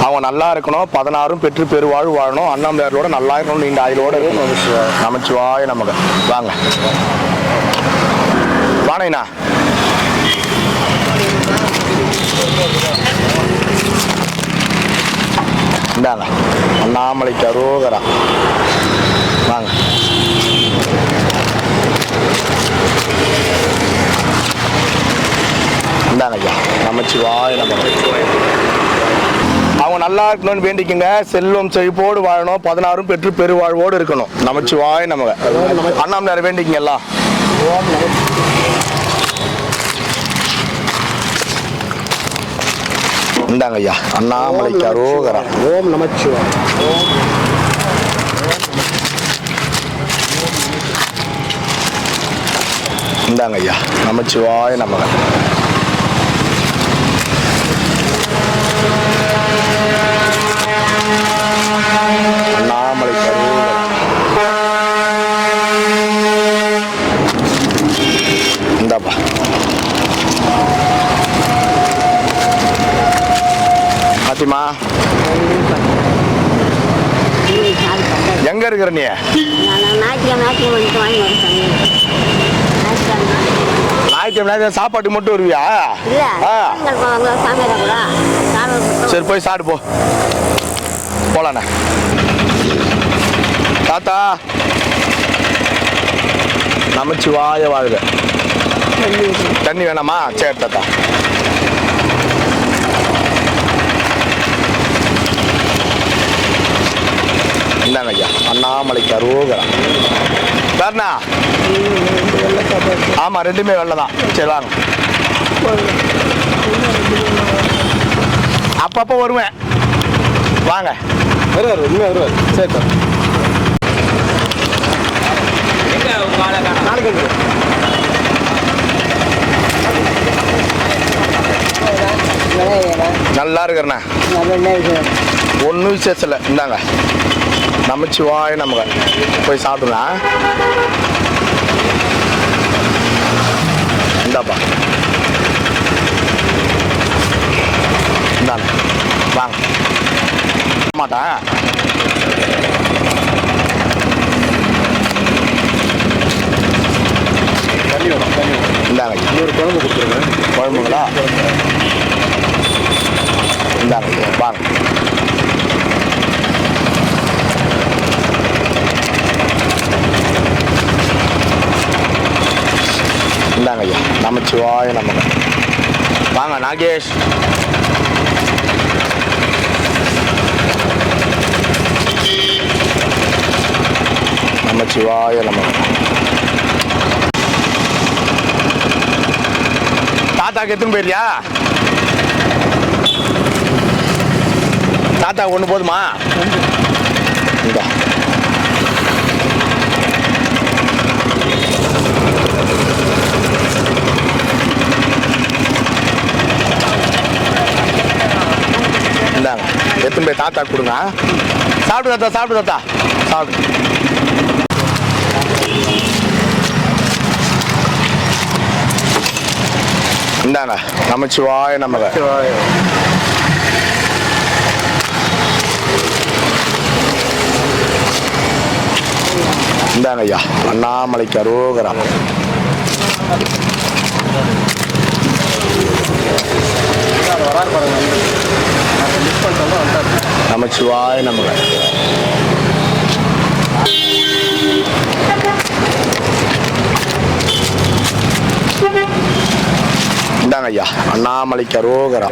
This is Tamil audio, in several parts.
அவங்க நல்லா இருக்கணும், 16 பெற்று பெருவாழ்வு வாழணும், அண்ணாமலையாரோட நல்லா இருக்கணும், நீண்ட ஆயுளோட இருக்கணும். நமச்சிவாய நமக. வாங்க வாணேண்ணா. இந்தாங்க அண்ணாமலைக்கு அரோகரா. வாங்க இந்தாங்க ஐயா. நமச்சிவாய நமக. அவங்க நல்லா இருக்கணும்னு வேண்டிக்கங்க. செல்வம் செழிப்போடு வாழணும், 16 பெற்று பெருவாழ்வோடு இருக்கணும். நமச்சிவாய நமக. அண்ணாமலையார் வேண்டிக்கங்க எல்லாம். இந்தாங்க ஐயா அண்ணாமலைக்கு அரோகரா. ஓம் நமச்சிவாய. இந்தாங்க ஐயா நமச்சிவாய நமக. அண்ணாமலைக்கு அரோகரா. இந்தாப்பா. பாத்திமா எங்க இருக்கிற நீ? ஞாயிற்றுக்கிழமை சாப்பாட்டு மட்டும் வருவியா? சரி போய் சாப்பிடு போ. போலாண்ணா. தாத்தா நமச்சிவாய வாழ்க. தண்ணி வேணாமா? சரி தாத்தா. இந்தாங்க ஐயா அண்ணாமலைக்கு அரோகரா. சார்ண்ணா. ஆமா ரெண்டுமே வெள்ளை தான். சரி வாங்க. அப்பப்போ வருவேன். வாங்க. வருவார் உண்மையாக வருவார். சரி சார். நாளைக்கு நல்லா இருக்கிறண்ணா. ஒன்றும் விசேஷம் இல்லை. இந்தாங்க நமச்சிவாய நமக. போய் சாப்பிடுங்க. இந்தாப்பா இந்தாங்க வாங்க. மாட்டேன். இந்தாங்க இன்னொரு குழம்பு கொடுத்துருங்க. குழம்புங்களா? இந்தாங்க வாங்க. இந்தாங்க ஐயா நமச்சிவாய நமக. வாங்க நாகேஷ். நமச்சிவாய நமக. தாத்தாக்கு எத்தனை போயிருக்கியா? தாத்தா ஒன்று போதுமா? இந்த இந்தாங்க எத்தனை பேர் தாத்தா கொடுங்க. சாப்பிடு தாத்தா, சாப்பிடு தாத்தா, சாப்பிடு. இந்தாங்க நமச்சிவாய நமக. இந்தாங்க ஐயா அண்ணாமலைக்கு அரோகரா. நமச்சிவாய நமக. இந்தாங்க ஐயா அண்ணாமலைக்கு அரோகரா.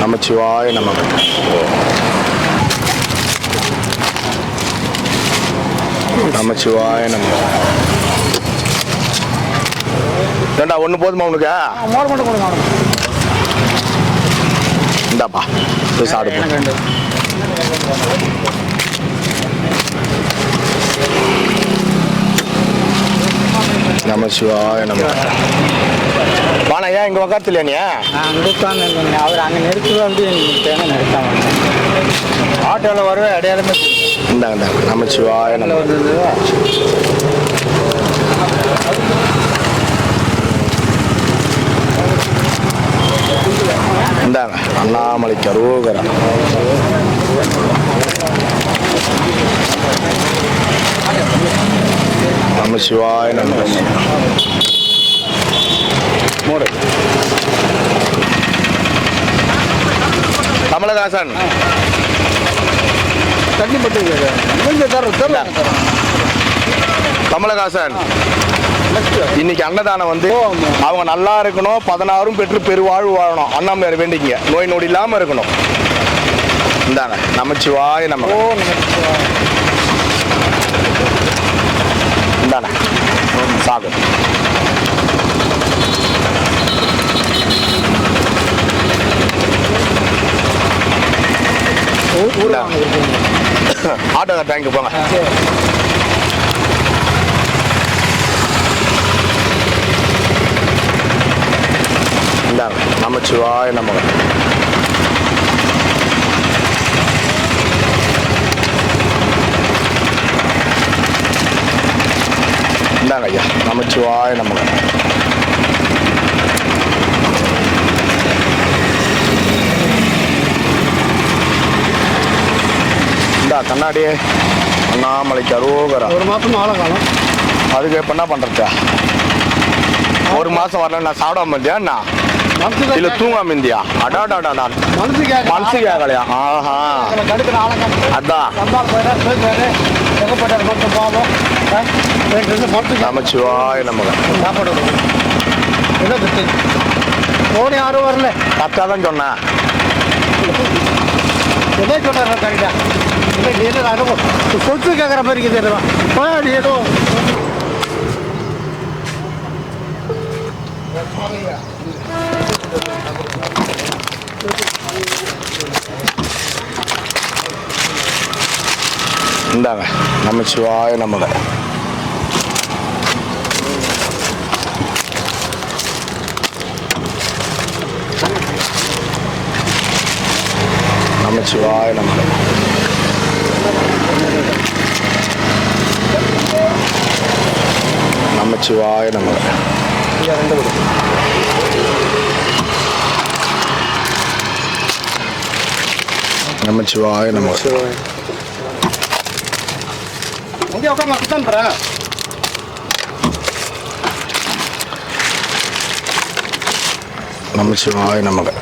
நமச்சிவாய நமக. நமச்சிவாய நமக. ஏண்டா ஒன்று போதுமா உனக்கு? இந்தாப்பா போய் சாப்பிடு. நமச்சிவாய நமக. வாணா ஏன் இங்கே உக்காரத்துலையா நீ? அவர் அங்கே நிறுத்துவா வந்து நிறுத்தாம ஆட்டோவில் வருவேன் அடையாளமே. இந்தாங்க நமச்சிவாய நமக. அண்ணாமலைக்கு அரோகரா. நம சிவாய நம. கமலஹாசன் கமலஹாசன் இன்னைக்கு அன்னதானம் வந்து அவங்க நல்லா இருக்கணும், 16 பெற்று பெருவாழ்வு வாழணும். அண்ணாமலையார் வேண்டிங்க, நோய் நொடி இல்லாம இருக்கணும். இந்தாங்க நமச்சிவாய நம்ம. இந்தாங்க சாகு. ஆட்டோ டேங்க் போங்க. இந்தாங்க நமச்சிவாய நம்ம. இந்தாங்க ஐயா நமச்சிவாய நம்ம. இந்தா கண்ணாடி அண்ணாமலைக்கு அரோகரா. ஒரு மாதம் ஆள காலம். அதுக்கு இப்போ என்ன பண்ணுறதா? ஒரு மாதம் வரல, நான் சாப்பிடாம இருந்தியா என்ன இல்லை தூங்காம இருந்தியா? அடாடாடா மனசு கேட்கலையா? ஆஹா அதான் நமச்சிவாய நம்ம. போன யாரும் வரல. கரெக்டாக தான் சொன்னேன். என்ன சொன்னார் கரெக்டா? சொத்து கேட்குற மாதிரி இருக்குது. ஏதோ இந்தாங்க நமச்சிவாய நம்ம. நமச்சிவாய நம்ம. நமச்சிவாய நம்ம. நமச்சிவாய நம்ம. நமச்சிவாய நமக.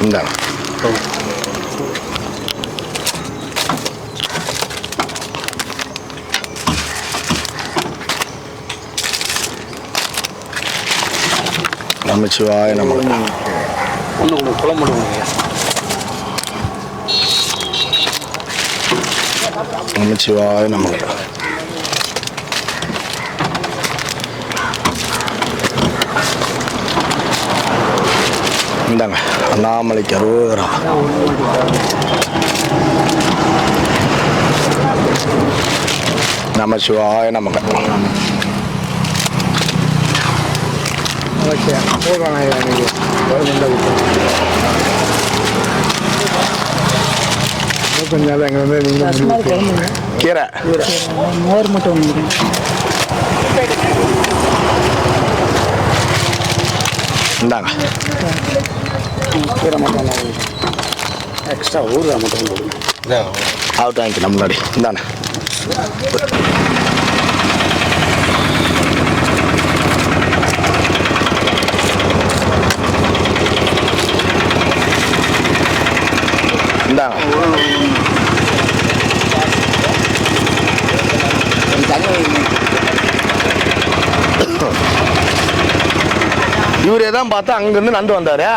இந்தாங்க நமச்சிவாய நமக. ஒன்று குழம்பு நமச்சிவாய நமக. இந்தாங்க அண்ணாமலைக்கு அரோகரா. நமச்சிவாய நமக. கீரை மோர் மட்டும் இந்தாங்க கீரை மட்டும் எக்ஸ்ட்ரா ஊறுகாய் மட்டும் அவுட் வாங்கிக்கலாம் முன்னாடி. இந்தாண்ணே இந்தாங்க. இவரே தான் பார்த்தா அங்கிருந்து நண்டு வந்தாரு.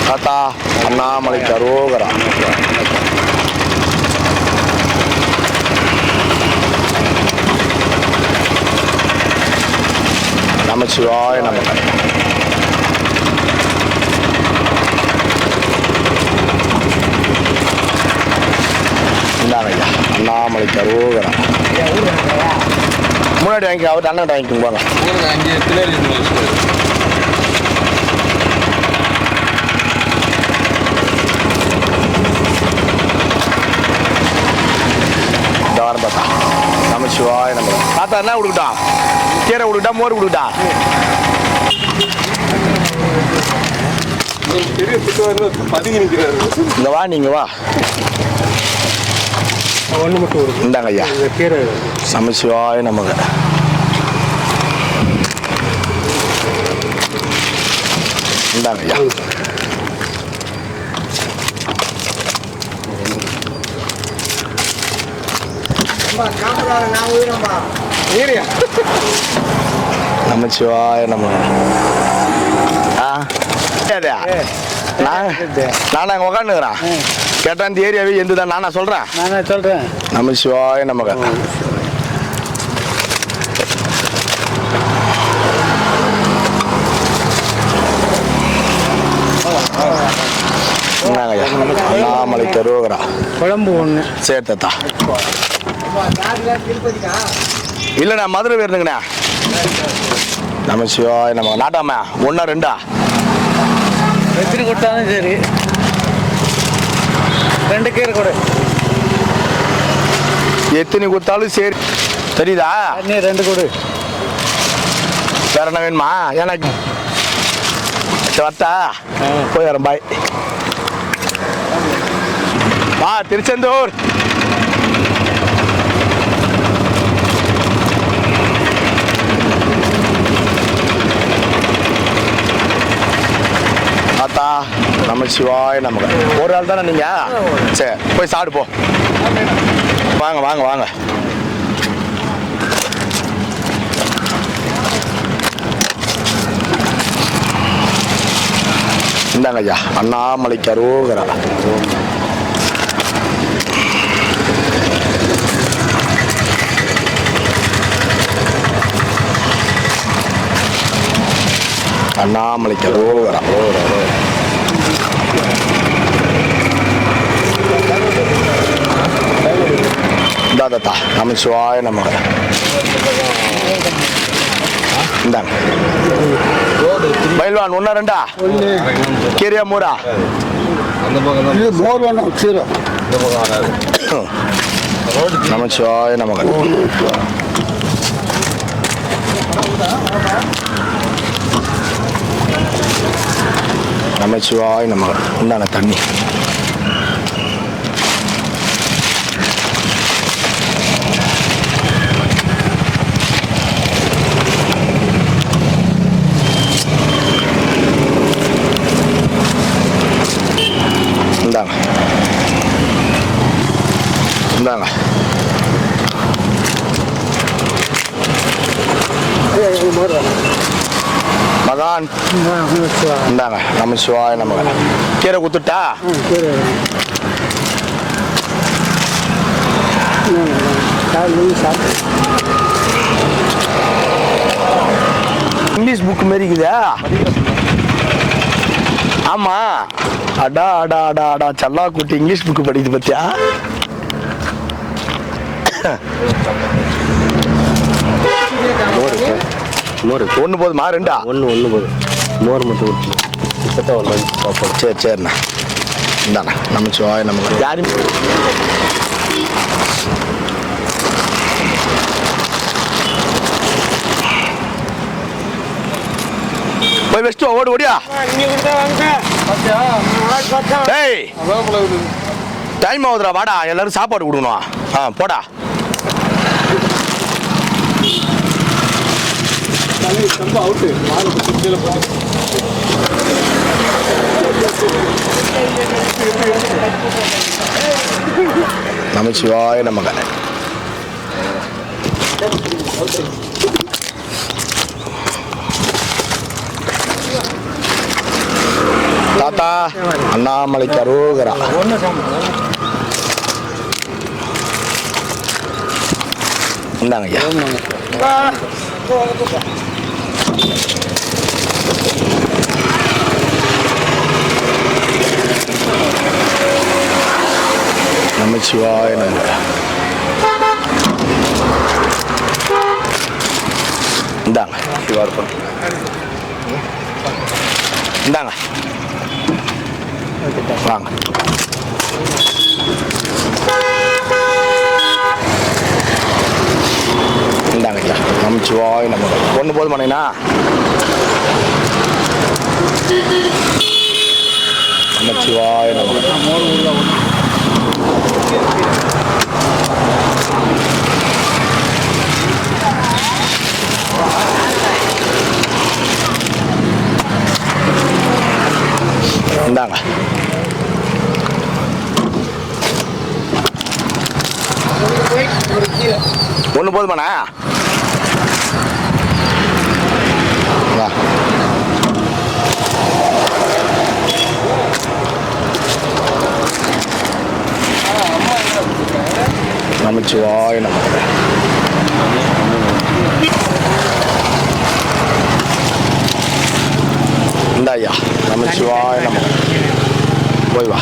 தாத்தா அண்ணாமலைக்கு அரோகரா. நமச்சிவாய நமக. இந்தாங்க ஐயா அண்ணாமலைக்கு அரோகரா. முன்னாடி வாங்கி அவர் அண்ணன் வாங்கிக்கும் போங்க. நமஸ்காரம் தாத்தா. நமசிவாய நமக. தாத்தா என்ன கொடுக்கட்டா? கீரை கொடுக்கட்டா, மோர் கொடுக்கட்டா? இங்க வா, நீங்க வா. ஒன்று மட்டும் ஒரு இந்தாங்க ஐயா. கீரை நமசிவாய நமக. இந்தாங்க ஐயா. நமசிவாய நமக. நான் அங்கே உக்காந்துக்கிறேன். கேட்டா இந்த ஏரியாவே எந்துதான் நானா சொல்றேன். நானே சொல்கிறேன். நமசிவாய நமக. அண்ணாமலை கருவகரா குழம்பு ஒன்று சேர்த்தா. இல்லைண்ணா மதுரை வேணுங்கண்ணா. நமசிவாய நமக. நாட்டாம ஒன்றா ரெண்டா எத்தனை கொடுத்தாலும் சரி. 2 கீரை கொடு. எத்தனை கொடுத்தாலும் சரி. தெரியுதா? நீ 2 கொடு. வேற என்ன வேணுமா? எனக்கு வரட்டா? போய் வரேன். பாய். வா திருச்செந்தூர். தாத்தா நமசிவாய நமக. ஒரு ஆள் தானே நீங்க? சரி போய் சாப்பிடு போ. வாங்க வாங்க வாங்க. இந்தாங்க ஐயா. அண்ணாமலை கருவகரா. அண்ணாமலை கருவகரா. தாத்தா நமசிவாய நமக. இந்தாங்க. பயில்வான் ஒன்றா ரெண்டா? கீரையா மூரா? மோர் வேணும். கீரை நமசிவாய நமக. நமசிவாய நமக. இந்தாங்க தண்ணி. இந்தாங்க இந்தாங்க. மகான் இந்தாங்க. நமசிவாய நமக. கீரை குத்துட்டா? இங்கிலீஷ் புக் மாரி இருக்குதா? ஆமா. அடா அடா அடா அடா சல்லா குட்டி இங்கிலீஷ் புக்கு படிக்குது பத்தியா? ஒன்று போதுமா? ரெண்டா? ஒன்று போதும். மோர் மட்டும் சரி சரிண்ணா. இந்தாண்ணா நமசிவாய நமக்கு. யாரும் போய் வச்சுட்டு ஓடு ஓடியா. டேய் டைம் ஆகுதுடா. வாடா எல்லாரும் சாப்பாடு கொடுக்கணும். போடா. நமசிவாய நமக. தாத்தா அண்ணாமலை கருவகரா. இந்தாங்க ஐயா. நமசிவாய நமக. இந்தாங்க இந்தாங்க. வாங்க. இந்தாங்க ஐயா நமச்சிவாய் நம்ம ஒன்று போதும் பண்ணீங்கன்னா நமச்சிவாய் நம்ம இந்தாங்க ஒன்று போதுமாண்ணா நமச்சிவாய் நம்ம இந்த ஐயா நமச்சிவாய் நம்ம போய் வா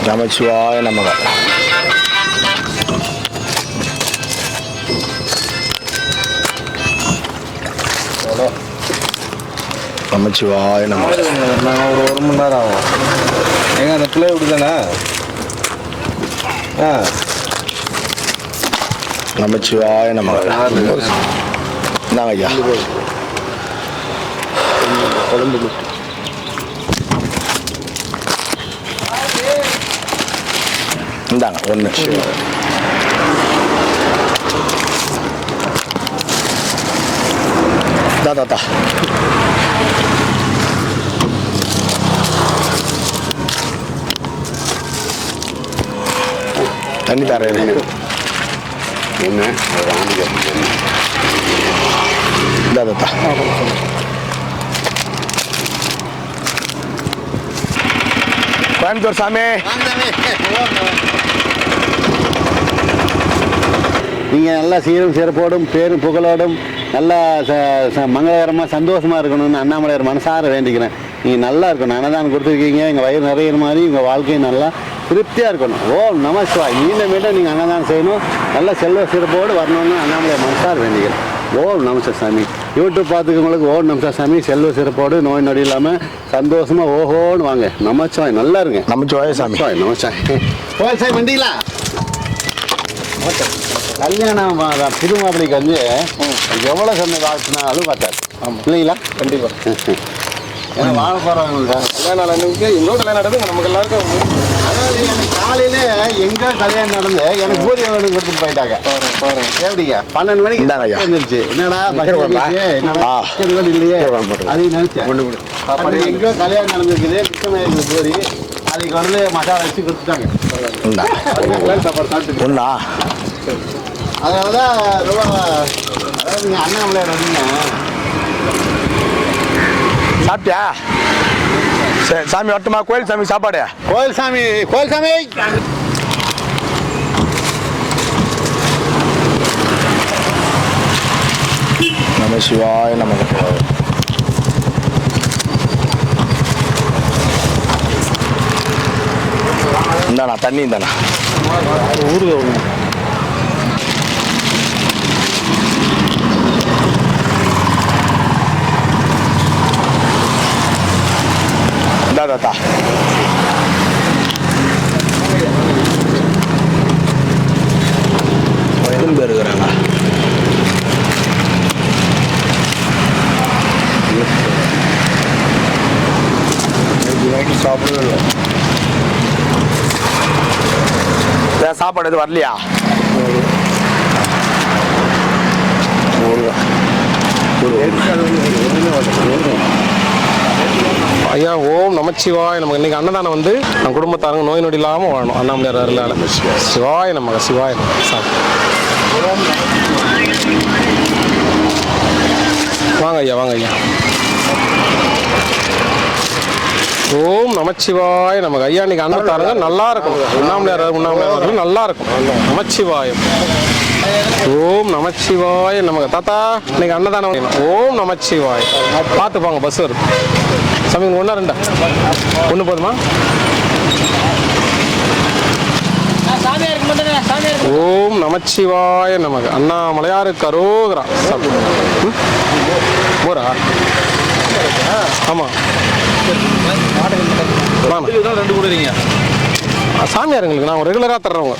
நமச்சிவாய நமக நமச்சிவாய நமக நாங்கள் ஒரு மணி நேரம் ஆகும் எங்க அந்த பிள்ளை எப்படி தானே நமச்சிவாய நமக இந்தாங்க ஐயா குழம்பு இந்தாங்க ஒன்று தாத்தா தண்ணி தர என்ன தாத்தா கோயம்புத்தூர் சாமி நீங்கள் நல்லா சீரும் சிறப்போடும் பேரும் புகழோடும் நல்லா மங்களகரமாக சந்தோஷமாக இருக்கணும்னு அண்ணாமலையார் மனசார வேண்டிக்கிறேன். நீங்கள் நல்லா இருக்கணும், அன்னதானம் கொடுத்துருக்கீங்க, எங்கள் வயிறு நிறையிற மாதிரி உங்கள் வாழ்க்கையும் நல்லா திருப்தியாக இருக்கணும். ஓம் நம சிவாய். மீண்டும் நீங்கள் அன்னதானம் செய்யணும், நல்ல செல்வ சிறப்போடு வரணும்னு அண்ணாமலையார் மனசார வேண்டிக்கிறேன். ஓம் நமஸ்கார் சாமி. யூடியூப் பார்த்துக்கவங்களுக்கு ஓம் நமஸ்கார் சாமி. செல்வ சிறப்போடு நோய் நொடி இல்லாமல் சந்தோஷமாக ஓஹோன்னு வாங்க. நமச்சிவாய். நல்லா இருங்க. நமச்சிவாய சாமி. நமச்சிவாய். கோயில் சாமி வந்தீங்களா? கல்யாணம் திருமாப்பிளைக்கு வந்து எவ்வளோ சொன்ன வாழ்த்துனாலும் பார்த்தாரு இல்லைங்களா? கண்டிப்பாக. ஏன்னா வாழ போகிறவங்க கல்யாணம் நடந்துக்கு எங்கோ கல்யாணம் நடந்து நமக்கு எல்லாருக்கும். அதாவது எனக்கு காலையில் எங்கே கல்யாணம் நடந்து எனக்கு பூஜை வேணும் கொடுத்துட்டு போயிட்டாங்க. எப்படிங்க 12 மணிக்கு இருந்துச்சு. என்னடா என்னடா இல்லையே அதையும் நினைச்சேன். எங்கோ கல்யாணம் நடந்துருக்குது கிருஷ்ணநாயகர் பூரி அதுக்கு வந்து மசாலா வச்சு கொடுத்துட்டாங்க. சாப்பாடு சாப்பிட்டு ஒன்றா அதனால தான் ரொம்ப அதாவது நீங்கள் அண்ணாமலையார் வந்தீங்க. சாப்பிட்டியா? சரி சாமி வரட்டுமா? கோயில் சாமி சாப்பாடு. கோயில் சாமி. கோயில் சாமி. நம சிவாய நமக்கு. இந்தாண்ணா தண்ணி இந்தாண்ணா. ஊருக்கு ஒன்று இந்தா தாத்தா. எதுவும் பேர் இருக்கிறாங்க. சாப்பிடவே இல்லை. சாப்பாடு எதுவும் வரலையா? ஐயா ஓம் நமச்சிவாய். நமக்கு இன்னைக்கு அன்னதானம் வந்து நம்ம குடும்பத்தாரங்க நோய் நொடி இல்லாமல் வாழணும். அண்ணாமலையார் அருளால சிவாய் நமக்கு. சிவாய் வாங்க ஐயா, வாங்க ஐயா. ஓம் நமச்சிவாய் நமக்கு. ஐயா இன்னைக்கு அன்னதாரங்க நல்லா இருக்கும். அண்ணாமலையார் நல்லா இருக்கும். நமச்சிவாயம். ஓம் நமச்சிவாய் நமக்கு. தாத்தா இன்னைக்கு அன்னதானம். ஓம் நமச்சிவாய். பார்த்து போங்க, பஸ் வரும். சாமி ஒன்றா ரெண்டா? ஒன்று போதுமா? ஓம் நமச்சிவாய நமக அண்ணாமலையாருக்கு அரோகரா. போரா ஆமா ரெண்டு கொடுறீங்க சாமியாருங்களுக்கு நான் ரெகுலராக தர்றவங்க.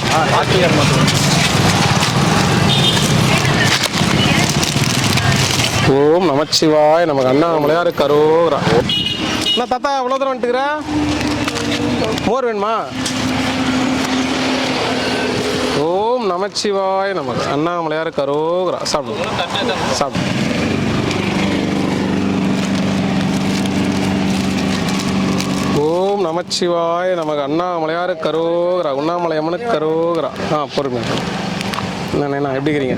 ஓம் நமச்சிவாய நமக்கு அண்ணாமலையாருக்கு அரோகரா. என்ன தாத்தா இவ்வளோ தூரம் வந்துட்டுக்கிற? மோர் வேணுமா? ஓம் நமச்சிவாய நமக்கு அண்ணாமலையாருக்கு அரோகரா. சாப்பிடு சாப்பிடு. ஓம் நமச்சிவாய நமக்கு அண்ணாமலையாருக்கு அரோகரா. உண்ணாமலை அம்மனுக்கு அரோகரா. பொறுமை. என்னண்ணா எப்படி இருக்கிறீங்க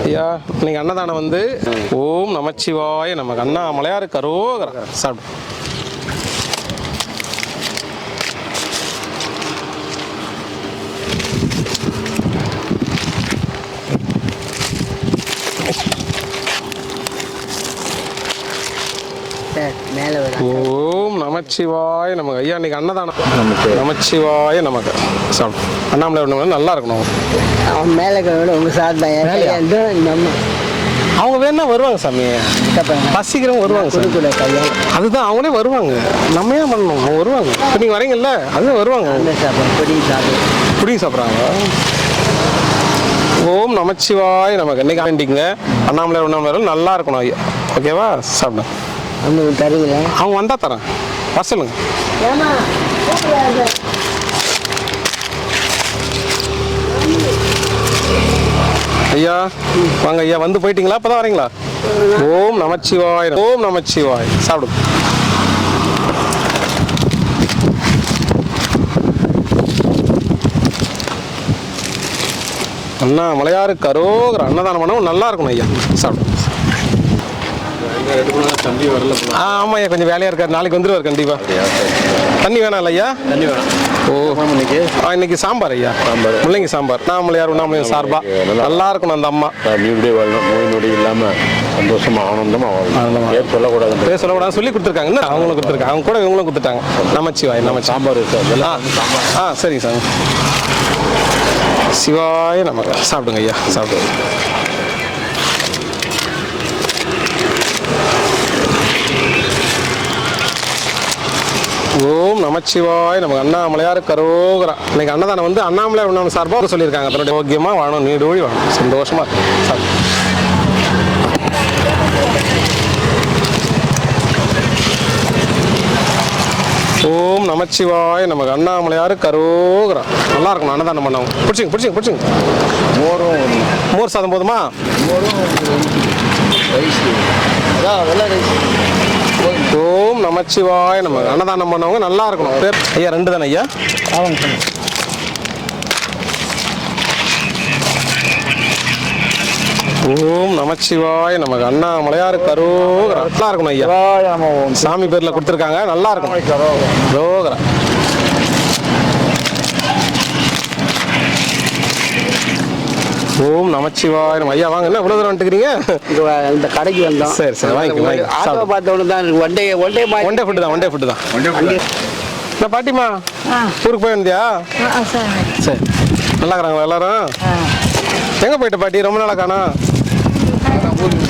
ஐயா? இன்னைக்கு அன்னதானம் வந்து ஓம் நமச்சிவாய நமக்கு அண்ணாமலையாருக்கு அரோகரா. சாப்பிடு. ஓம் நமச்சிவாய நமக்கு ஐயா இன்னைக்கு அன்னதானம். நமச்சிவாய நமக்கு சாப்பிடு. அண்ணாமலை ஒன்று நல்லா இருக்கணும். அவன் மேலே உங்க சாப்பிட்டேன். அவங்க வேணா வருவாங்க சாமி, பசிக்கிறவங்க வருவாங்க சார். அதுதான் அவங்களே வருவாங்க, நம்ம ஏன் பண்ணணும்? அவங்க வருவாங்க. இப்போ நீங்கள் வரீங்கல்ல அதுதான் வருவாங்க. குடி சாப்பிட்றாங்க. ஓம் நமச்சிவாய நமக்கு இன்னைக்கு வேண்டிங்க அண்ணாமலை உண்ணாமலை நல்லா இருக்கணும் ஐயா. ஓகேவா? சாப்பிடு. தருவீங்க? அவங்க வந்தா தரேன். வர சொல்லுங்க. ஐயா வாங்க ஐயா. வந்து போயிட்டீங்களா? இப்பதான் வரீங்களா? ஓம் நமச்சிவாய். ஓம் நமச்சிவாய். சாப்பிடு. அண்ணாமலையாருக்கு அரோகரா. அன்னதானம் பண்ணவும் நல்லா இருக்கணும் ஐயா. சாப்பிடு. தண்ணி வரல. ஆமாம் ஐயா, கொஞ்சம் வேலையாக இருக்காரு. நாளைக்கு வந்துடுவார் கண்டிப்பாக. தண்ணி வேணாம் இல்லையா? தண்ணி வேணாம். ஓ இன்னைக்கு சாம்பார் ஐயா. சாம்பார் முள்ளங்கி சாம்பார். அண்ணாமலையார் உண்ணாமலையார் சார்பா நல்லா இருக்கணும் அந்த அம்மா. நீடியே வாழணும், நோய் நொடி இல்லாமல் சந்தோஷமா ஆனந்தமாக வாழணும். பேர் சொல்லக்கூடாது. பேர் சொல்லக்கூடாது சொல்லி கொடுத்துருக்காங்க. அவங்களும் கொடுத்துருக்காங்க. அவங்க கூட இவங்களும் கொடுத்துட்டாங்க. நமச்சிவாய். நம்ம சாம்பார் சரிங்க சார். சிவாய நமக்கு. சாப்பிடுங்க ஐயா. சாப்பிடுங்க. ஓம் நமச்சிவாய் நமக்கு அண்ணாமலையாருக்கு அரோகரா. இன்னைக்கு அன்னதானம் வந்து அண்ணாமலையார் உண்ணாமலை சார்பாக சொல்லியிருக்காங்க. தன்னுடைய யோக்கியமாக வாழணும், நீடோடி வாழணும், சந்தோஷமா சாப்பிடு. ஓம் நமச்சிவாய் நமக்கு அண்ணாமலையாருக்கு அரோகரா. நல்லா இருக்கணும் அன்னதானம் பண்ணவங்க. பிடிச்சிங்க. மோர் சாதம் போதுமா? ஓம் நமச்சிவாய் நமக்கு அன்னதானம் பண்ணவங்க நல்லா இருக்கணும். பேர் ஐயா 2 தானே ஐயா? ஆமாங்க. ஓம் நமச்சிவாய் நமக்கு அண்ணாமலையாருக்கு அரோகரா. நல்லா இருக்கணும் ஐயா. சாமி பேர்ல கொடுத்துருக்காங்க. நல்லா இருக்கும். அரோகரா. ஓம் நமச்சிவாய் நம்ம ஐயா. வாங்க. என்ன இவ்வளோ தூரம் வந்துட்டுக்கிறீங்க? இந்த கடைக்கு வந்தோம். சரி வாங்கிக்கோங்க. ஆட்டோ பார்த்தவொன்னு தான் ஒன் டே ஃபுட்டு தான். என்ன பாட்டிமா ஊருக்கு போய் வந்தியா? சரி. நல்லா இருக்கிறாங்களா எல்லாரும்? எங்கே போயிட்ட பாட்டி? ரொம்ப நாளாக காணோம்.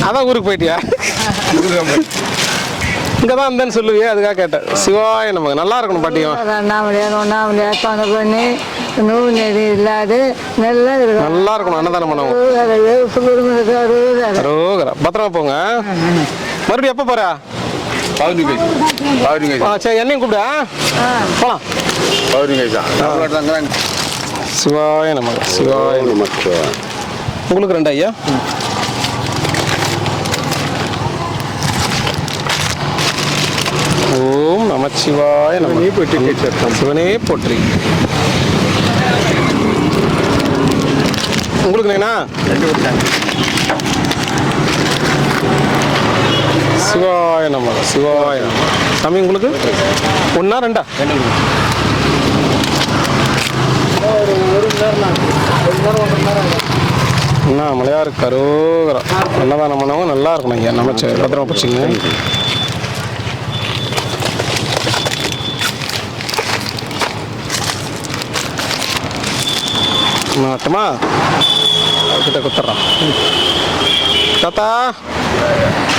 அதான் ஊருக்கு போயிட்டியா? இங்கே தான் இருந்தேன்னு சொல்லுவியே, அதுக்காக கேட்டேன். சிவாய நமக்கு நல்லா இருக்கணும் பாட்டியும். நல்லா இருக்கணும் அன்னதானம் பண்ணவும். பத்திரமா போங்க. மறுபடியும் எப்போ போறா? சரி என்னையும் கூப்பிடு. போலாம். சிவாய நமக்கு. சிவாய நமக்கு. உங்களுக்கு 2 ஐயா. ஓம் நமச்சிவாய நமக்கு. சிவனே போற்றி. உங்களுக்கு நேனா? சிவாய நமக்கு. சிவாய சாமி. உங்களுக்கு 1 2 அண்ணாமலையாருக்கு அரோகரா. அன்னதானம் பண்ணவங்க நல்லா இருக்கணும் ஐயா. நமச்சு பத்திரமா பிடிச்சிங்க. மாட்டுமா கிட்ட குத்துறோம். தாத்தா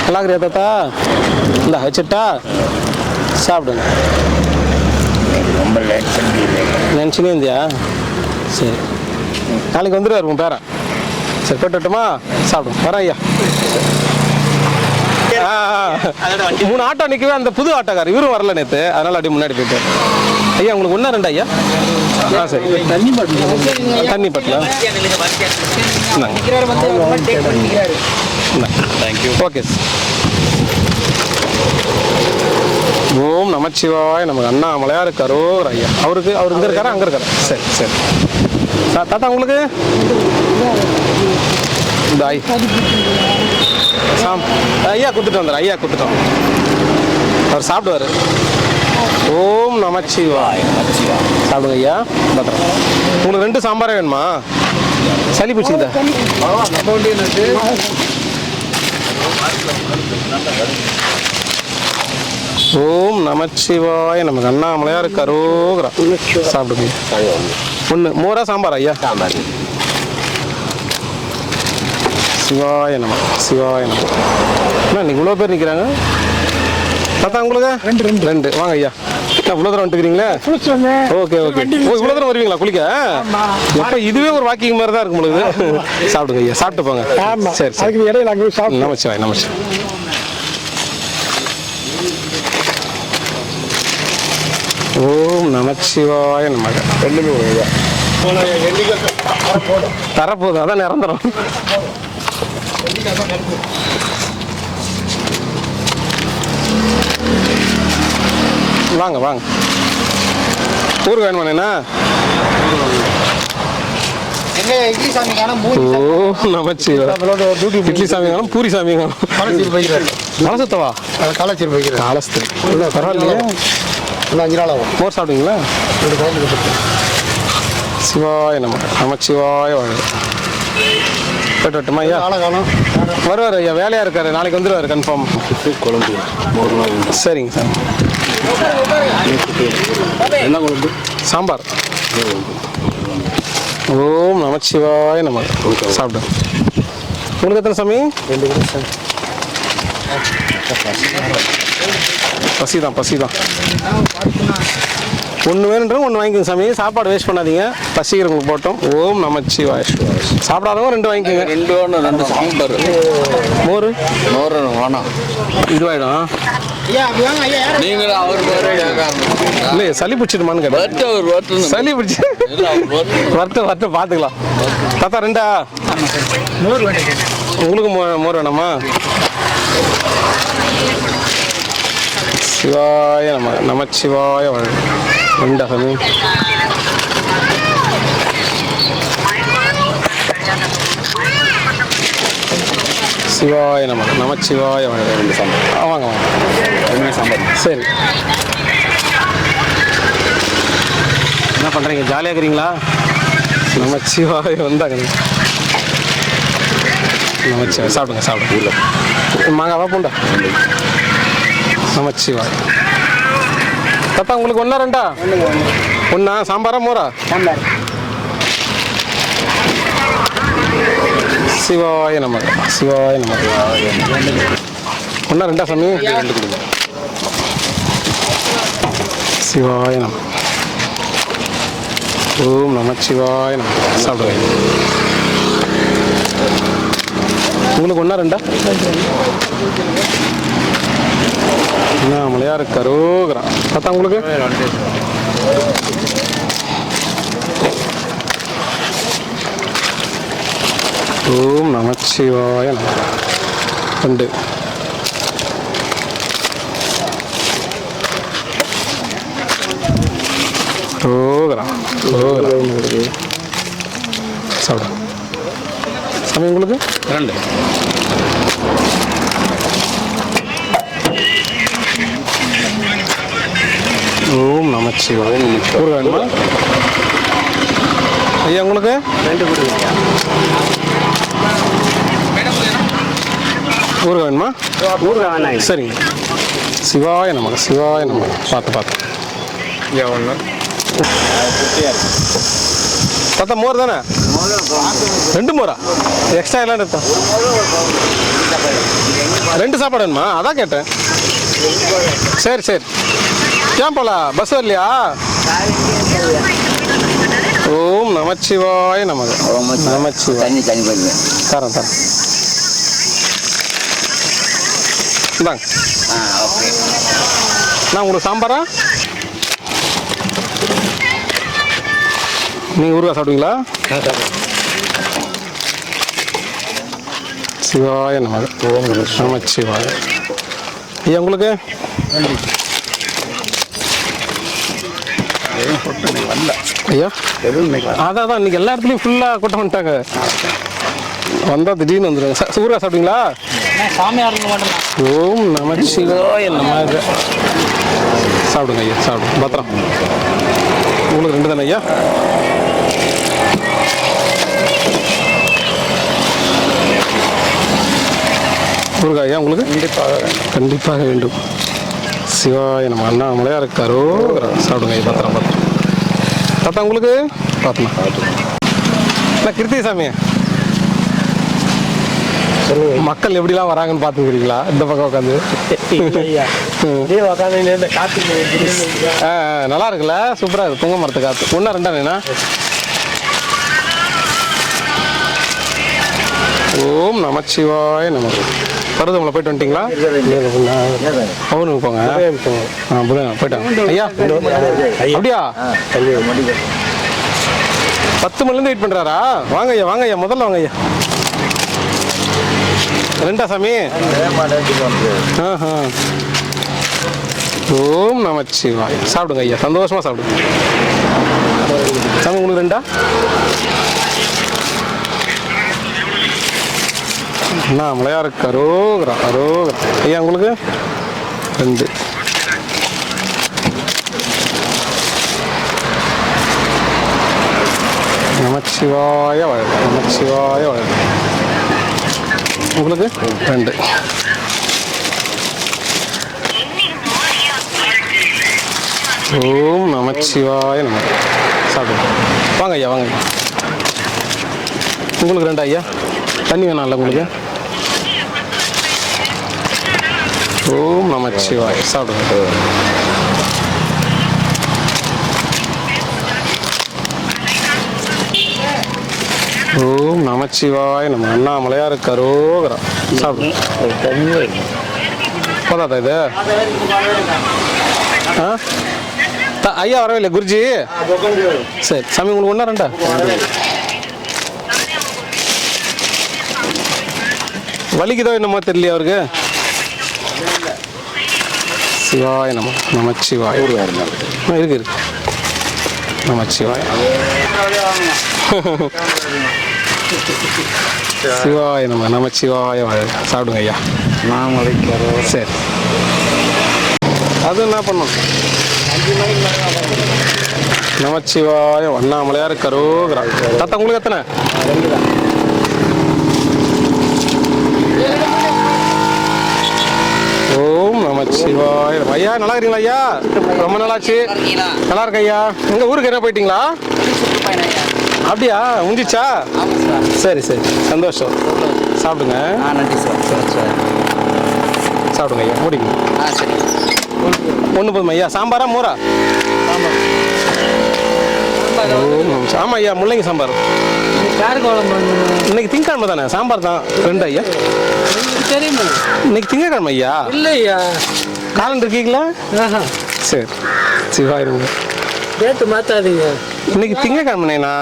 நல்லா இருக்கிறியா தாத்தா? இந்த வச்சுட்டா சாப்பிடுங்க. நினச்சினே இருந்தியா? சரி நாளைக்கு வந்துடுவார் உன் பேரன். சரி போட்டுட்டுமா? சாப்பிடுங்க. வரேன் ஐயா. 3 ஆட்டோ நிற்கவே அந்த புது ஆட்டோக்கார் இவரும் வரல நேற்று, அதனால அப்படியே முன்னாடி போயிட்டார். ஐயா உங்களுக்கு 1 2 ஐயா? சரி தண்ணி பட்டல தேங்க்யூ. ஓகே. ஓம் நமச்சிவாய் நமக்கு அண்ணாமலையா இருக்காரோ ஐயா. அவர் இங்கே இருக்காரா அங்கே இருக்காரா? சரி சரி. தாத்தா உங்களுக்கு இந்த ஐயா கொடுத்துட்டு வந்துடுறேன். ஐயா கொடுத்துட்டோம், அவர் சாப்பிடுவார். ஓம் நமச்சிவாய். சாப்பிடுங்க ஐயா. பத்திரம். உங்களுக்கு 2 சாம்பாரே வேணுமா? சளி பிடிச்சிக்கிட்ட ஓம் நமச்சிவாய் நமக்கு அண்ணாமலையா இருக்காரோங்கிறா. சாப்பிடுங்க. 1 மோரா சாம்பார் ஐயா? சாம்பார். சிவாய நம சிவாய நம. இன்னைக்கு இவ்வளோ பேர் நிற்கிறாங்க. தாத்தா உங்களுக்கு 2 வாங்க ஐயா. இவ்வளோ தூரம் வந்துக்கிறீங்களே? Okay okay. இவ்வளோ தூரம் வருவீங்களா குளிக்க? எப்போ இதுவே ஒரு வாக்கிங் மாதிரி தான் இருக்கும் உங்களுக்கு. சாப்பிடுங்க ஐயா. சாப்பிட்டு போங்க. சரி சரி. இடையில நமச்சிவாய் நமச்சிவாய். ஓம் நமச்சிவாய நமக. தரப்போகுது அதான் நிரந்தரம். வாங்க வாங்க. ஊருக்கு வேணுமாண்ணா? இட்லி சாமி காணும், பூரி சாமி காணும். மலசத்தவா? காலச்சீர் போய்க்கிறேன். காலஸ்திரி பரவாயில்லையே. 5 நாள் ஆகும். மோர் சாப்பிடுவீங்களா? சிவாய நமச்சிவாய வாழ். போட்டுமா ஐயா? வருவார் ஐயா. வேலையாக இருக்காரு, நாளைக்கு வந்துடுவார் கன்ஃபார்ம். குழம்பு சரிங்க சார். என்ன குழம்பு? சாம்பார். ஓம் நமச்சிவாய நம. சாப்பிடு. உங்களுக்கு எத்தனை சாமி? 2 பசிதான் பசிதான். 1 வேணுன்ற 1 வாங்கிக்கோங்க சாமி. சாப்பாடு வேஸ்ட் பண்ணாதீங்க. பசிக்கிறவங்களுக்கு போட்டோம். ஓம் நமச்சிவாய. சாப்பிடாதவங்க 2 வாங்கிக்கோங்க. 2 சாம்பார். மோர் வேணாம். இதுவாயிடும். இல்லை சளி பிடிச்சிடுமான்னு கேட்டேன். சளி பிடிச்சி வரட்டு பார்த்துக்கலாம். தாத்தா 2 உங்களுக்கு மோர் வேணாமா? சிவாய நமச்சிவாய வாழ். 2 சாமி. சிவாய நமச்சிவாய வாழ். 2 சாம்பார். வாங்க வாங்க. 2 சாம்பார். சரி. என்ன பண்ணுறீங்க? ஜாலியாக இருக்கிறீங்களா? நமச்சிவாய வந்தாங்க. நமச்சிவாய. சாப்பிடுங்க சாப்பிடுங்க. மாங்காவா பூண்டா? நமச்சிவாய். தாத்தா உங்களுக்கு 1 2 1 சாம்பாரா மோரா? சாம்பார். சிவாய நமக சிவாய நமக. 1 2 சாமி? 2 கொடுங்க. சிவாய நம. ஓம் நமச்சிவாய நம. சாப்பிடுங்க. உங்களுக்கு 1 2 அண்ணாமலையா இருக்காரோங்கிறான். தாத்தா உங்களுக்கு? ஓம் நமச்சிவாய நம. 2 ரோகரா சாப்பிடு சாமி. உங்களுக்கு 2. ஓம் நமச்சிவாய. ஊர் வேணுமா ஐயா? உங்களுக்கு 2 கொடுங்க. ஊர் வேணுமா? ஊர் வேணாம். சரிங்க. சிவாய நமக சிவாய நமக. பார்த்து ஐயா 1. தாத்தா மோர் தானே? 2 மோரா எக்ஸ்ட்ரா எல்லாம் எடுத்தோம் 2 சாப்பாடு வேணுமா அதான் கேட்டேன் சரி சரி ஏன் போல பஸ் வரலையா ஓம் நமச்சிவாய நமக நமச்சிவாய தரேன் இந்தாங்க நான் உங்களுக்கு சாம்பாரா நீங்கள் ஊருகா சாப்பிடுவீங்களா சிவாய நமக ஓம் நமச்சிவாய ஐயா உங்களுக்கு ஐயா அதான் இன்னைக்கு எல்லா இடத்துலையும் ஃபுல்லாக கூட்டம் வந்துட்டாங்க வந்தால் திடீர்னு வந்துடுங்க ஊருகா சாப்பிடுவீங்களா ஓம் நமச்சிவாய நமக சாப்பிடுங்க ஐயா சாப்பிடுங்க பத்திரம் உங்களுக்கு 2 தானே ஐயா ஊருகா ஐயா உங்களுக்கு கண்டிப்பாக வேண்டும் சிவாய நம்ம அண்ணாமலையா இருக்காரோ சாப்பிடுங்க ஐயா பத்திரம் தாத்தா உங்களுக்கு பார்த்தா கிருத்தி சாமி மக்கள் எப்படிலாம் வராங்கன்னு பார்த்துக்கிறீங்களா இந்த பக்கம் உட்காந்து நல்லா இருக்குல்ல சூப்பராக இருக்கு புங்க மரத்து காற்று 1 2 ஓம் நமச்சிவாய நமக்கு பருவமலை போயிட்டு வந்துட்டீங்களா அவனுக்கு போங்க புதன் போயிட்டாங்க ஐயா அப்படியா 10 மணிலேருந்து வெயிட் பண்ணுறாரா வாங்க ஐயா முதல்ல வாங்க ஐயா 2 சாமி ஓம் நமச்சிவாய சாப்பிடுங்க ஐயா சந்தோஷமா சாப்பிடுங்க சாமி உங்களுக்கு 2 அண்ணாமலையா இருக்கு அரோகரா ஐயா உங்களுக்கு 2 நமச்சிவாய வாழ்க நமச்சிவாய வாழ்க உங்களுக்கு 2 ஓம் நமச்சிவாய நமக சாப்பிடுங்க வாங்க ஐயா உங்களுக்கு 2 ஐயா தண்ணி வேணாம்ல உங்களுக்கு ஓம் நமச்சிவாய சாப்பிடுங்க ஓம் நமச்சிவாய நம்ம அண்ணாமலையா இருக்காரோ சாப்பிடுங்க போதாதா இது ஐயா வரவே இல்லை குருஜி சரி சாமி உங்களுக்கு 1 2 வலிக்குதோ என்னமோ தெரியலையா அவருக்கு சிவாய நமச்சிவாய இருக்கு நமச்சிவாய சிவாய நமச்சிவாய சாப்பிடுங்க ஐயா சரி அது என்ன பண்ணும் நமச்சிவாய அண்ணாமலையா இருக்காரோ தாத்தா உங்களுக்கு எத்தனை ஓம் நமச்சிவாய ஐயா நல்லா இருக்கீங்களா ஐயா ரொம்ப நல்லாச்சு நல்லா இருக்கு ஐயா எங்க ஊருக்கு என்ன போயிட்டீங்களா அப்படியா முடிஞ்சிச்சா சரி சந்தோஷம் சாப்பிடுங்க சாப்பிடுங்க ஐயா முடிங்க 1 போதும் ஐயா சாம்பாரா மோரா ஆமா ஐயா முள்ளங்கி சாம்பார் இன்னைக்கு திங்கக்கிழமை தானே சாம்பார் தான் 2 ஐயா தெரியுமா இன்னைக்கு திங்கக்கிழமை ஐயா இல்லையா காலண்டர் இருக்கீங்களா சரி சிவாயிருங்க டேட்டு மாத்தாதீங்க இன்னைக்கு திங்கக்கிழமைண்ணா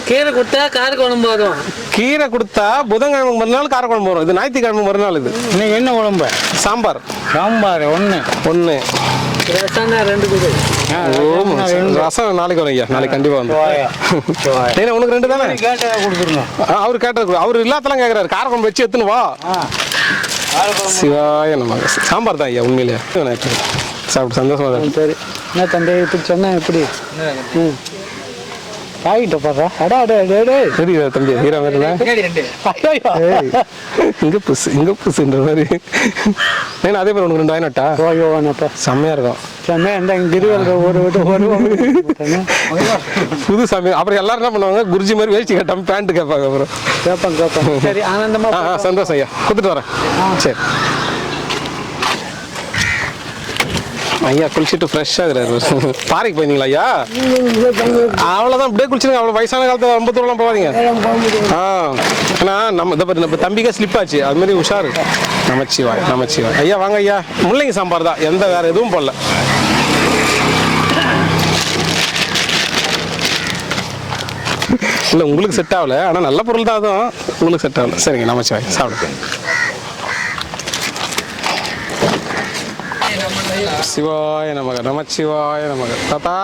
கீரை கொடுத்தா காரக்குழம்பு வரும் கீரை கொடுத்தா புதன்கிழமை மறுநாள் காரக்குழம்பு வரும் இது ஞாயிற்றுக்கிழமை மறுநாள் இது இன்னைக்கு என்ன குழம்பு சாம்பார் 1 ரசம் நாளைக்கு வரும் ஐயா நாளைக்கு கண்டிப்பா வந்து உனக்கு 2 தானே கொடுத்துருங்க அவரு கேட்டது அவரு இல்லாதெல்லாம் கேட்கறாரு காரக்குழம்பு வச்சு எடுத்துன்னு வா சிவாய நமக்கு சாம்பார் தான் ஐயா உண்மையிலே சாப்பிட்டு சந்தோஷமா தான் சரி என்ன தந்தை இப்படி சொன்னா எப்படி காய்கிட்ட பாப்பா தெரியுதா தம்பி ஹீரோ இங்க புசுன்ற மாதிரி அதே மாதிரி உனக்கு 2 வாங்கினட்டா செம்மையா இருக்கும் புது சாமி. அப்புறம் எல்லாரும் என்ன பண்ணுவாங்க, குருஜி மாதிரி வேஷ்டி கேட்டாம பேண்ட் கேட்பாங்க. அப்புறம் கேட்பாங்க. சரி, ஆனந்தமா சந்தோஷம் ஐயா, கொடுத்துட்டு வரேன். சரி ஐயா, குளிச்சுட்டு ஃப்ரெஷ்ஷாக இருக்கிறாரு. பாறைக்கு போயிருந்தீங்களா ஐயா? அவ்வளோதான், அப்படியே குளிச்சுருங்க. அவ்வளோ வயசான காலத்தில் ரொம்ப தூரம்லாம் போகாதீங்க. ஏன்னா நம்ம தம்பிக்கே ஸ்லிப் ஆச்சு, அது மாதிரி உஷாரு. நமச்சிவாய் நமச்சிவாய். ஐயா வாங்க ஐயா. முள்ளங்கி சாம்பார் தான், எந்த வேறு எதுவும் போடல. இல்லை உங்களுக்கு செட் ஆகல, ஆனால் நல்ல பொருள் தான், அதுவும் உங்களுக்கு செட் ஆகல. சரிங்க, நமச்சிவாய். சாப்பிடுங்க. சிவாய நமக. நமச்சிவாய நமக. தாத்தா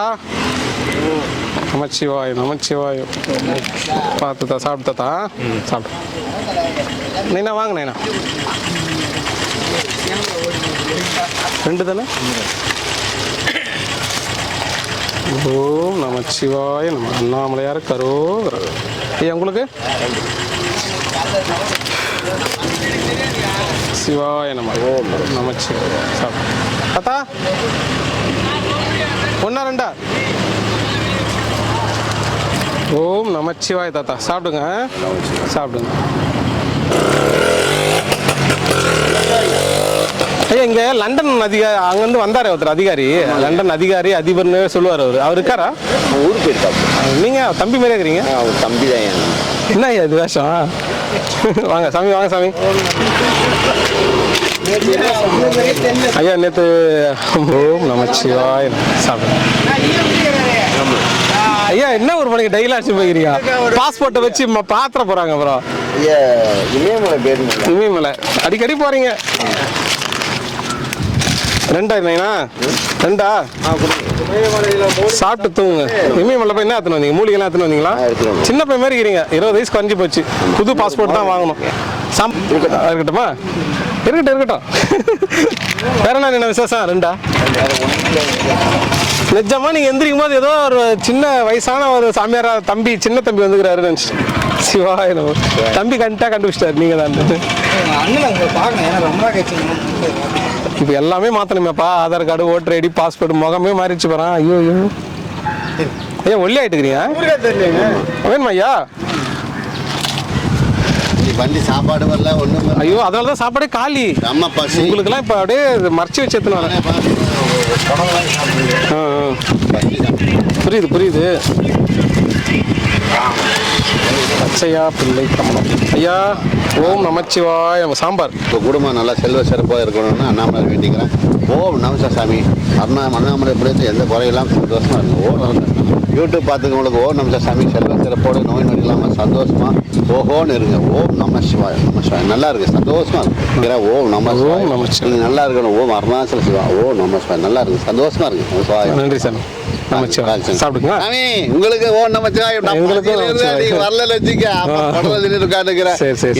நமச்சிவாய நமச்சிவாய. பார்த்து தான் சாப்பிட்டு தாத்தா. சாப்பிடு நைனா, வாங்க நைனா. 2 தானே? ஓம் நமச்சிவாய நம. அண்ணாமலையார் கரோகர. ஐயா உங்களுக்கு? சிவாய நம. ஓம் நமச்சிவாய. சாப்பிடு தாத்தா. 1 2. ஓம் நமச்சிவாய தாத்தா. சாப்பிடுங்க சாப்பிடுங்க. ஐயா இங்கே லண்டன் அதிகாரி அங்கேருந்து வந்தார் ஒருத்தர் அதிகாரி, லண்டன் அதிகாரி அதிபர்னு சொல்லுவார். அவர் இருக்காரா? ஊருக்கு போயிருக்காரு. நீங்கள் தம்பி மாதிரியே இருக்கிறீங்க. அவர் தம்பி தான். என்ன ஐயா இது வேஷம்? வாங்க சாமி, வாங்க சாமி. ஐயா நேற்று ஓம் நமச்சிவாய சாப்பிடுங்க. ஐயா என்ன ஒரு மணிக்கு டெய்லி அடிச்சு போய்க்கிறீங்க? பாஸ்போர்ட்டை வச்சு பாத்திர போகிறாங்க. அப்புறம் இமயமலை பேர் இமயமலை அடிக்கடி போகிறீங்க. 2 இல்லைங்கண்ணா? 2 சாப்பிட்டு தூங்குங்க. இமயமலை போய் என்ன எடுத்துன்னு வந்தீங்க? மூலிகைலாம் எடுத்துன்னு வந்தீங்களா? சின்ன பையன் மாதிரி இருக்கிறீங்க. 20 வயசு குறைஞ்சி போச்சு. புது பாஸ்போர்ட் தான் வாங்கணும். இருக்கட்டுமா? இருக்கட்டும். வேற என்ன விசேஷம்? 2 நிஜமா நீங்க எந்திரிக்கும் போது ஏதோ ஒரு சின்ன வயசான ஒரு சாமியாரா தம்பி, சின்ன தம்பி வந்துக்கிறாரு நினைச்சிட்டு. சிவாய நம. தம்பி கண்டுபிடிச்சிட்டாரு நீங்க தான். இப்போ எல்லாமே மாத்தணுமேப்பா. Aadhaar card, voter ID, passport, முகமே மாறிடுச்சு போறான். ஐயோ ஐயா ஒல்லி ஆயிட்டுக்கிறீங்க. வேணுமா ஐயா? வண்டி சாப்பாடு வரல ஒண்ணும். ஐயோ அதனால தான் சாப்பாடே காலி. உங்களுக்குலாம் இப்போ அப்படியே மறைச்சி வச்சு எடுத்துன்னு. புரியுது. அச்சையா பிள்ளை கமலம். ஐயா ஓம் நமச்சிவாய நம்ம. சாம்பார். இப்போ குடும்பம் நல்லா செல்வ சிறப்பாக இருக்கணும்னு அண்ணாமலை வேண்டிக்கிறேன். ஓம் நமச சாமி. அண்ணாமலை எப்படி எந்த குறையெல்லாம் சந்தோஷமா இருக்கும். ஓம் யூடியூப் பார்த்துக்கவங்களுக்கு ஓம் நமச சாமி செல்வ சிறப்போடு நோய் நொடி இல்லாமல் சந்தோஷமா ஓஹோன்னு இருங்க. ஓம் நம சிவாய நல்லா இருக்கு, சந்தோஷமா இருக்கு. ஓம் நம நீங்க நல்லா இருக்கணும். ஓம் அருணாச்சல சிவா. ஓம் நம சிவாய நல்லா இருக்கு, சந்தோஷமா இருக்கு. நன்றி சாமி. சாப்பிடுங்க. உங்களுக்கு ஓம் நமச்சிவாய. வரல வச்சுக்க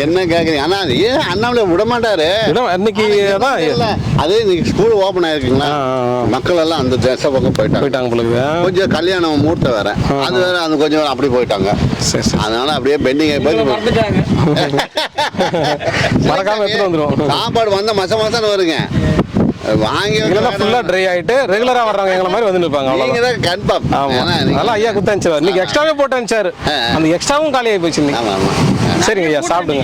என்ன கேக்குறீங்க? ஆனா ஏன் அண்ணாமலை விட மாட்டாரு? இன்னைக்கு அது இன்னைக்கு ஸ்கூல் ஓபன் ஆயிருக்குங்களா, மக்கள் எல்லாம் அந்த தேச பக்கம் போயிட்டாங்க. கொஞ்சம் கல்யாணம் மூர்த்த வேற, அது வேற, அது கொஞ்சம் அப்படி போயிட்டாங்க. அதனால அப்படியே பெண்டிங் ஆகி போய் மறக்காம எடுத்துட்டு வந்துரும். சாப்பாடு வந்தா மசம் வருங்க. வாங்கி ஃபுல்லா ட்ரை ஆயிட்டு ரெகுலரா வர்றவங்க எங்களை மாதிரி வந்து நிற்பாங்க. நீங்க தான் கன்ஃபார்ம். அதனால ஐயா குத்து அனுப்பிச்சாரு. இன்னைக்கு எக்ஸ்ட்ராவே போட்டு அனுப்பிச்சாரு. அந்த எக்ஸ்ட்ராவும் காலி ஆகி போச்சு. சரிங்க ஐயா சாப்பிடுங்க.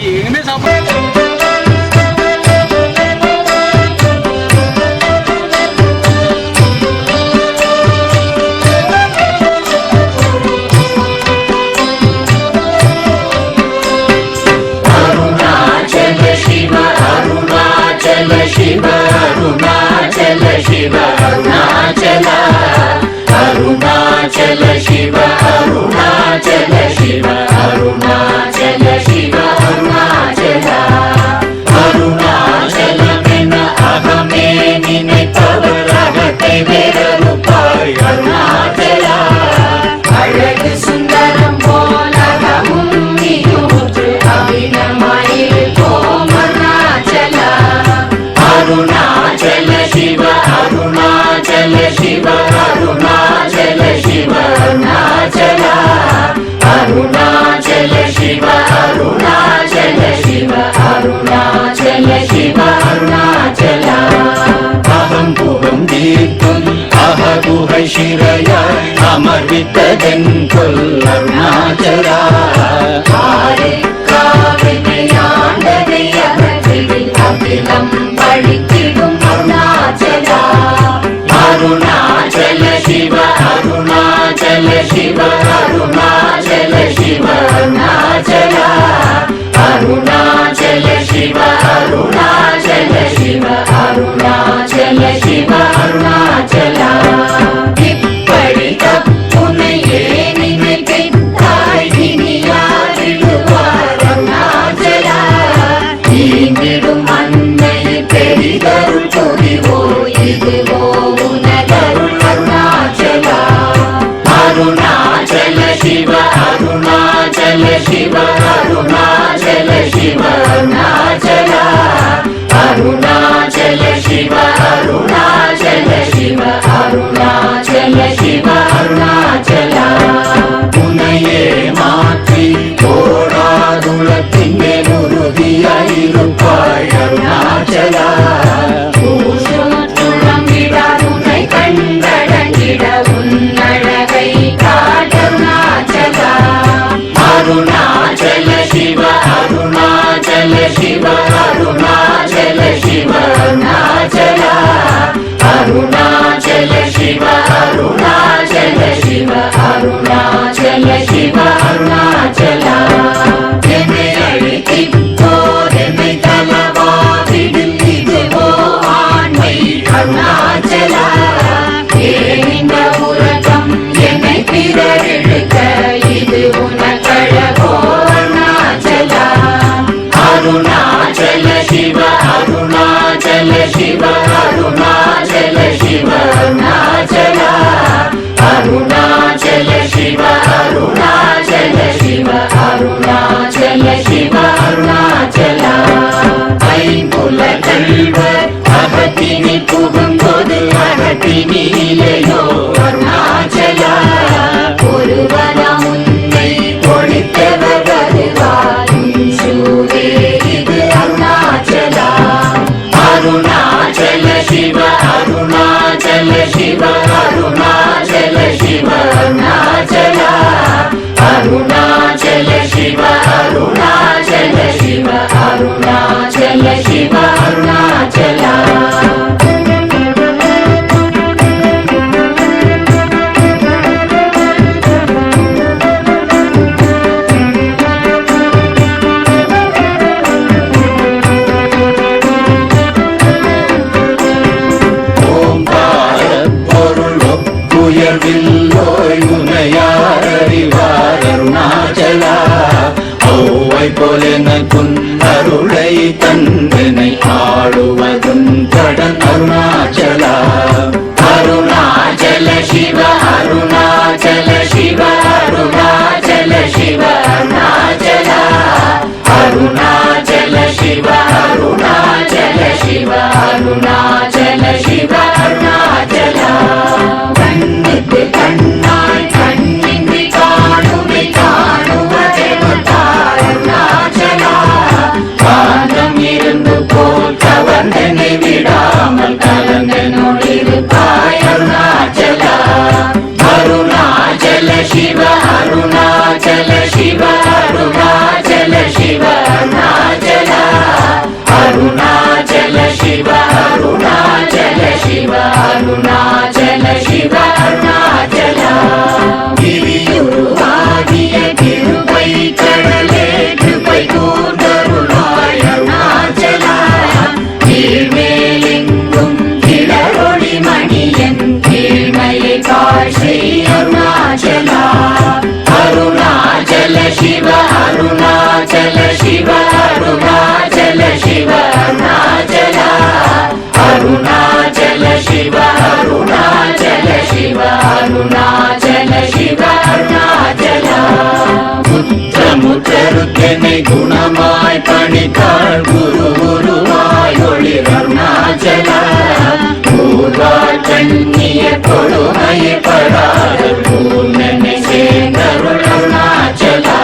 शिव अरुणाचल शिव अरुणाचल अरुणाचल शिव अरुणाचल शिव अरुणाचल शिव अरुणाचल अरुणाचल में अहमे निனைத்தவரகத்தை வேறறுப்பாய் அருணாச்சல அழகு சுந்தரம் போலகமும் நீயூற்று அபிநமாயிருக்கோம் அருணாச்சல अरुणाचल शिव अरुणाचल शिव अरुणाचल शिव अरुणाचल अरुणाचल शिव अरुणाचल शिव अरुणाचल शिव अरुणाचल अहं पुहं दीप्तुं சிறையாய் அமர்வித்ததென் கொல் அருணாச்சலா. ஆண்டதை அகற்றிடில் அகிலம் பழித்திடும் அருணாச்சலா. அருணாச்சல சிவ அருணாச்சல சிவ அருணாச்சல சிவ அருணாச்சலா. அருணாச்சல சிவ அருணாச்சல சிவ அருணாச்சல சிவ அருணாச்சலா. இப்படி தப்புனையே நினைத்தாய் இனியாரிடுவார் அருணாச்சலா. ஈந்திடும் அன்னை பெரிதருள் புரிவோ இதுவோ உனதருள் அருணாச்சலா. அருணாச்சல சிவ அருணாச்சல சிவ அருணாச்சல சிவ அருணாச்சலா. அருணாச்சல சிவ அருணாச்சல சிவ அருணாச்சல சிவ அருணாச்சலா. உனையே மாற்றி ஓடாதுலத்தின் மேல் உறுதியாயிருப்பாய் அருணாச்சலா. உன்னை கண்டடங்கிட உன்னழகை காட்டருணாச்சலா. அருணாச்சல சிவ அருணாச்சல சிவ அருணாச்சல சிவ அருணாச்சலா. அருணாச்சல சிவ அருணாச்சல சிவ அருணாச்சல சிவ அருணாச்சலா. என்னை அழைத்திப்போர் என்னை தலவாவிடில் இதுவோ ஆண்மை அருணாச்சலா. இந்த உலகம் என்னை பிறரெடுக்க இது உனக்கழகோ அருணாச்சலா. அருணாச்சல சிவ அருணாச்சல சிவ அருணாச்சல சிவ அருணாச்சலா. அருணாச்சல சிவ அருணாச்சல சிவ அருணாச்சல சிவ அருணாச்சலா. ஐம்புல கள்வர் அகத்தினி புகும்போது அகத்தினிலையோ அருணாச்சலா. ஒருவரம் உன்னை ஒழித்தவர் வருவாரும் சூரே இது அருணாச்சலா. அருணாச்சல சிவ அருணாச்சல சிவ அருணாச்சல சிவ அருணாச்சலா. அருணாச்சல சிவ அருணாச்சல சிவ அருணாச்சல சிவ அருணாச்சலா. உயர்வில்லோய் உனையார் அறிவார் அருணாச்சலா. ஔவை போலெனக்குன் அருளை தந்தனை ஆளுவதும் கடன் அருணாச்சலா. அருணாச்சல சிவ அருணாச்சல சிவ அருணாச்சல சிவ அருணாச்சலா. அருணாச்சல சிவ அருணாச்சல சிவ அருணாச்சல சிவ அருணாச்சலா. கண்ணுக்கு கண்ணாய் கண்ணின்றி காணுமை காணுவதெவத்தார் அருணாச்சலா. காந்தம் இருந்து போல் கவர்ந்தனை விடாமல் கலந்தனோடிருப்பாய் அருணாச்சலா. அருணாச்சல சிவ அருணாச்சல சிவ அருணாச்சல சிவ அருணாச்சலா. அருணாச்சல சிவ அருணாச்சல சிவ அருணாச்சல சிவ அருணாச்சலா. கிரியுருவாகிய கிருபை கடலே கிருபை கூர்ந்தருளாய் அருணாச்சலா. கீழ்மேலெங்கும் கிளரொளி மணியன் கீழ்மையை காட்சி அருணாச்சலா. அருணாச்சல சிவ அருணாச்சல சிவ அருணாச்சல சிவ அருணாச்சலா. அருணாச்சல சிவ அருணாச்சல சிவ அருணாச்சல சிவ அருணாச்சலா. முற்றமுற்றருக்கெனை குணமாய் பணித்தாள் குரு குருவாய் ஒளிர் அருணாச்சலா. கூர்வாள் கண்ணிய கொடுமையை படாத பூர்ணனை சேர்ந்தருள் அருணாச்சலா.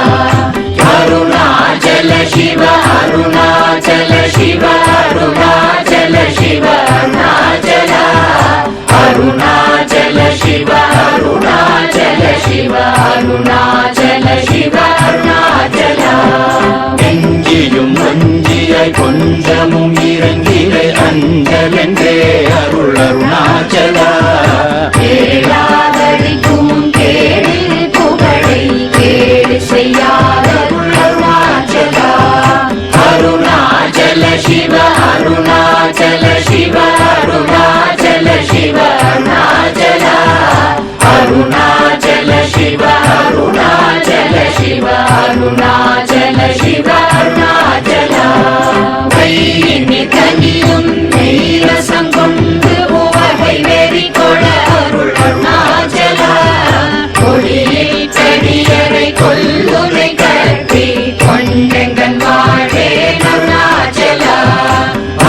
அருணாச்சல சிவ அருணாச்சல சிவ அருணாச்சல சிவ அருணாச்சலா. அருணாச்சல சிவ அருள் அருணாச்சலா கேளாதடிக்கும் கேடு புகழை கேடு செய்யாத அருள் அருணாச்சலா அருணாச்சல சிவ அருணாச்சல சிவ அருணாச்சல சிவ அருணாச்சலா அருணாச்சல சிவ அருணாச்சல சிவ அருணாச்சல சிவ அருணாச்சலா கையினி தனியும் நீரசம் கொண்டு உவகை வெறி கொள அருள் அருணாச்சலா கொடியில் செடியரை கொல்லுனை கட்டி கொண்டெங்கன் வாழே அருணாச்சலா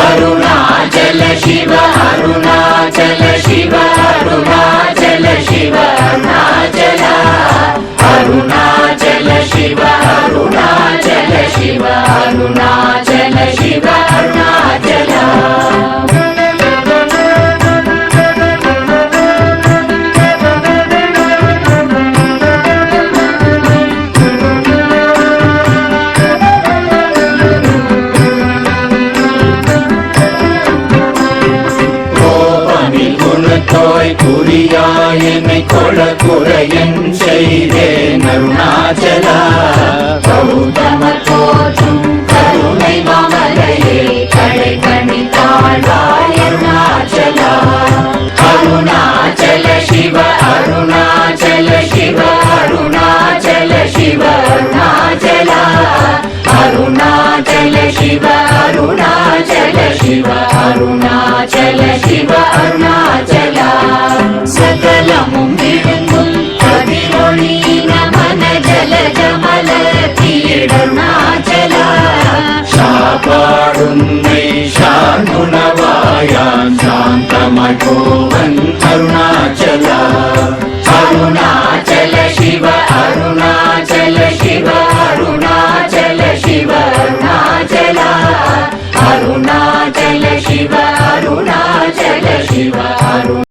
அருணாச்சல சிவ அருணாச்சல சிவ அருணாச்சல சிவ அருணாச்சலா அருணாச்சல சிவ அருணாச்சல சிவ அருணாச்சல சிவ அருணாச்சலா கோபமில் குணத்தோய் குறியாய் என்னை கொள குறையன் செய்தேன் அருணாச்சலா கௌதமர் போற்றும் கருணை மாமலையே கடை கணி தாழ்வாய் அருணாச்சலா அருணாச்சல சிவ அருணாச்சல சிவ அருணாச்சல சிவ அருணாச்சலா அருணாச்சல சிவ அருணாச்சல சிவ அருணாச்சல சிவ அருணாச்சலா சகலமும் விழுங்கும் கதிரொளியின மன ஜல ஜமல தீடருணாச்சலா சாப்பாடுன்னை சாந்துணவாயான் சாந்தமாய் போவன்